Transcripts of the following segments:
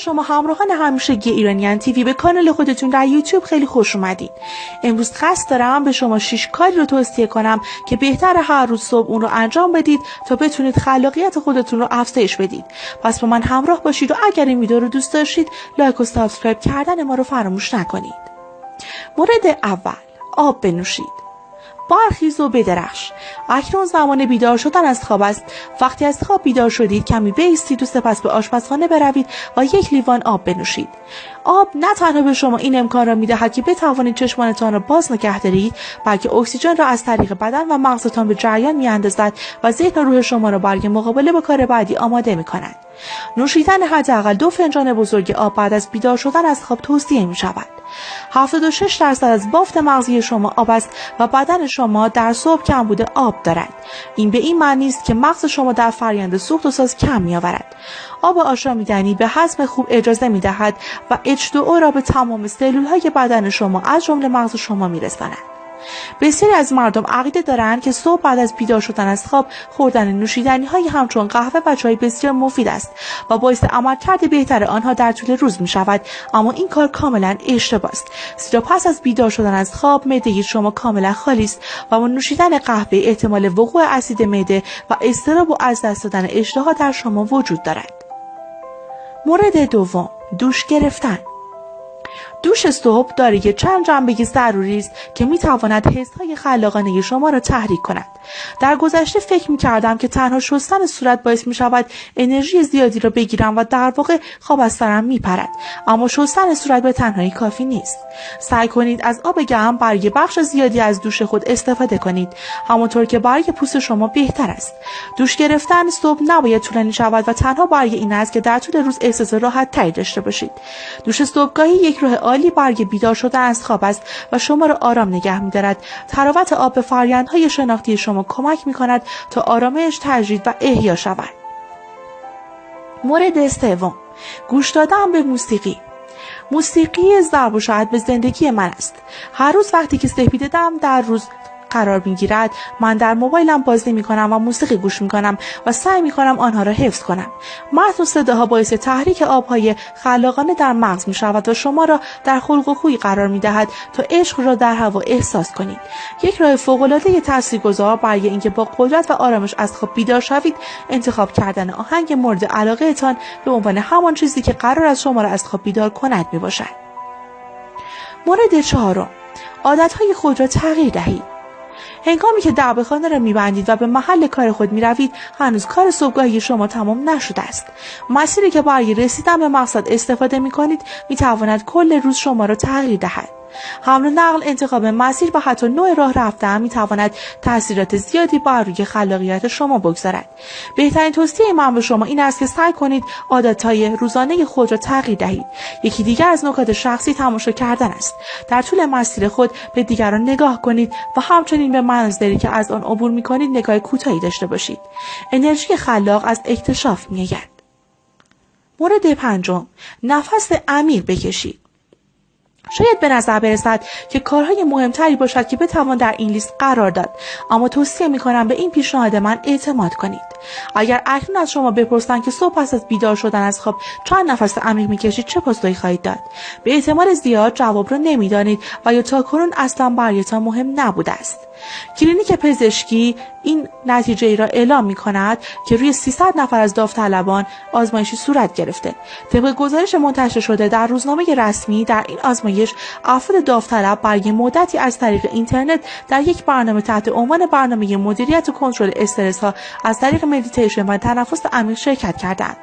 شما همراهان همیشگی ایرانیان تیوی به کانال خودتون در یوتیوب خیلی خوش اومدید. امروز قصد دارم به شما 6 کاری رو توصیه کنم که بهتر هر روز صبح اون رو انجام بدید تا بتونید خلاقیت خودتون رو افزایش بدید. پس با من همراه باشید و اگر این ویدیو رو دوست داشتید لایک و سابسکرایب کردن ما رو فراموش نکنید. مورد اول، آب بنوشید. برخیز و بدرخش. اکنون زمان بیدار شدن از خواب است. وقتی از خواب بیدار شدید کمی بایستید و سپس به آشپزخانه بروید و 1 لیوان آب بنوشید. آب نه تنها به شما این امکان را می‌دهد که بتوانید چشمانتان را باز نگه دارید، بلکه اکسیژن را از طریق بدن و مغزتان به جریان می‌اندازد و ذهن و روح شما را برای مقابله با کار بعدی آماده می‌کند. نوشیدن حداقل 2 فنجان بزرگ آب بعد از بیدار شدن از خواب توصیه می‌شود. 76% از بافت مغزی شما آب است و بدن شما در صبح کمبود آب دارد. این به این معنی است که مغز شما در فرآیند سوخت و ساز کم می‌آورد. آب آشامیدنی به هضم خوب اجازه می‌دهد و H2O را به تمام سلول‌های بدن شما از جمله مغز شما می‌رساند. بسیاری از مردم عقیده دارند که صبح بعد از بیدار شدن از خواب خوردن نوشیدنی‌هایی همچون قهوه و چای بسیار مفید است و باعث عملکرد بهتر آنها در طول روز می‌شود، اما این کار کاملا اشتباه است. زیرا پس از بیدار شدن از خواب معده شما کاملا خالی است و با نوشیدن قهوه احتمال وقوع اسید معده و اضطراب و از دست دادن اشتها در شما وجود دارد. مورد دوم، دوش گرفتن. دوش صبح دارای چند جنبه ضروری است که میتواند حسهای خلاقانه شما را تحریک کند. در گذشته فکر میکردم که تنها شستن صورت باعث میشود انرژی زیادی را بگیرم و در واقع خواب از سرم میپرد، اما شستن صورت به تنهایی کافی نیست. سعی کنید از آب گرم برای بخش زیادی از دوش خود استفاده کنید، همانطور که برای پوست شما بهتر است. دوش گرفتن صبح نباید طولانی شود و تنها برای این است که در طول روز احساس راحت تری داشته باشید. دوش صبحگاهی یک راه عالی برای بیدار شدن از خواب است و شما را آرام نگه می‌دارد. تراوت آب به فرآیندهای شناختی شما کمک می‌کند تا آرامش تجدید و احیا شود. مورد سوم، گوش دادن به موسیقی. موسیقی ضرب و شاهد به زندگی من است. هر روز وقتی که سپیده دم در روز قرار میگیرد، من در موبایلم بازی میکنم و موسیقی گوش میکنم و سعی میکنم آنها را حفظ کنم. متن و صداها باعث تحریک آبهای خلاقانه در مغز میشود و شما را در خلق و خوی قرار میدهد تا عشق را در هوا احساس کنید. یک راه فوق‌العاده تاثیرگذار برای اینکه با قدرت و آرامش از خواب بیدار شوید، انتخاب کردن آهنگ مورد علاقه تان به عنوان همان چیزی که قرار است شما را از خواب بیدار کند میباشد. مورد چهارم، عادتهای خود را تغییر دهید. هنگامی که دعوه‌خانه را می‌بندید و به محل کار خود می‌روید، هنوز کار صبحگاهی شما تمام نشده است. مسیری که برای رسیدن به مقصد استفاده می‌کنید می‌تواند کل روز شما را تغییر دهد. حمل و نقل، انتخاب مسیر و حتی نوع راه رفتن می‌تواند تأثیرات زیادی بر روی خلاقیت شما بگذارد. بهترین توصیه من به شما این است که سعی کنید عادت‌های روزانه خود را تغییر دهید. یکی دیگر از نکات شخصی تماشا کردن است. در طول مسیر خود به دیگران نگاه کنید و همچنین به مناظری که از آن عبور می‌کنید نگاه کوتاهی داشته باشید. انرژی خلاق از اکتشاف می‌آید. مورد پنجم، نفس عمیق بکشید. شاید به نظر برسد که کارهای مهمتری باشد که بتوان در این لیست قرار داد، اما توصیه می‌کنم به این پیشنهاد من اعتماد کنید. اگر اکنون از شما بپرسند که صبح پس از بیدار شدن از خواب چند نفس عمیق می‌کشید، چه پاسخی خواهید داد؟ به احتمال زیاد جواب را نمی‌دانید و یا تاکنون اصلا برایتان مهم نبوده است. کلینیک پزشکی این نتیجه ای را اعلام می کند که روی 300 نفر از داوطلبان آزمایشی صورت گرفته. طبق گزارش منتشر شده در روزنامه رسمی، در این آزمایش افراد داوطلب برای مدتی از طریق اینترنت در یک برنامه تحت عنوان برنامه مدیریت و کنترل استرس ها از طریق مدیتیشن و تنفس عمیق شرکت کردند.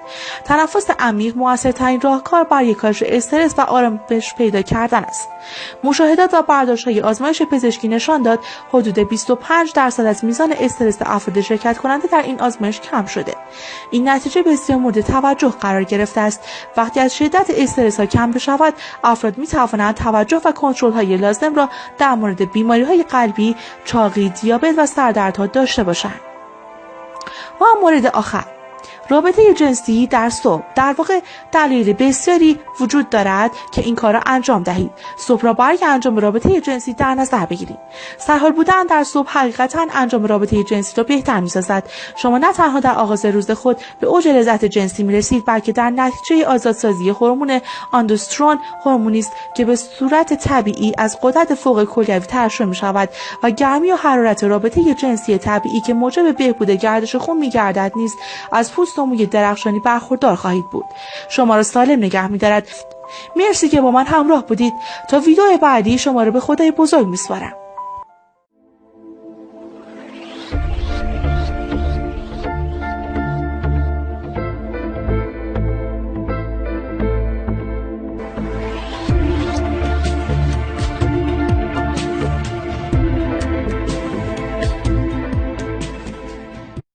تنفس عمیق مؤثرترین راهکار برای کاهش استرس و آرامش پیدا کردن است. مشاهدات و برداشت‌های آزمایش پزشکی نشان داد حدود 25% از میزان استرس افراد شرکت کننده در این آزمایش کم شده. این نتیجه بسیار مورد توجه قرار گرفته است. وقتی از شدت استرس ها کم بشود، افراد می توانند توجه و کنترل های لازم را در مورد بیماری های قلبی، چاقی، دیابت و سردردها داشته باشند. و مورد آخر، رابطه جنسی در صبح. در واقع دلایل بسیاری وجود دارد که این کار را انجام دهید. صبح را برای انجام رابطه جنسی در نظر بگیرید. سرحال بودن در صبح حقیقتا انجام رابطه جنسی را بهتر می‌سازد. شما نه تنها در آغاز روز خود به اوج لذت جنسی می‌رسید، بلکه در نتیجه آزادسازی هورمون آندروسترون، هورمونی است که به صورت طبیعی از غدد فوق کلیوی ترشح می‌شود و گرمی و حرارت رابطه جنسی طبیعی که موجب بهبود گردش خون می‌گردد نیز از پوست و موی درخشانی برخوردار خواهید بود. شما را سالم نگه می‌دارد. مرسی که با من همراه بودید. تا ویدیو بعدی شما را به خدای بزرگ می‌سپارم.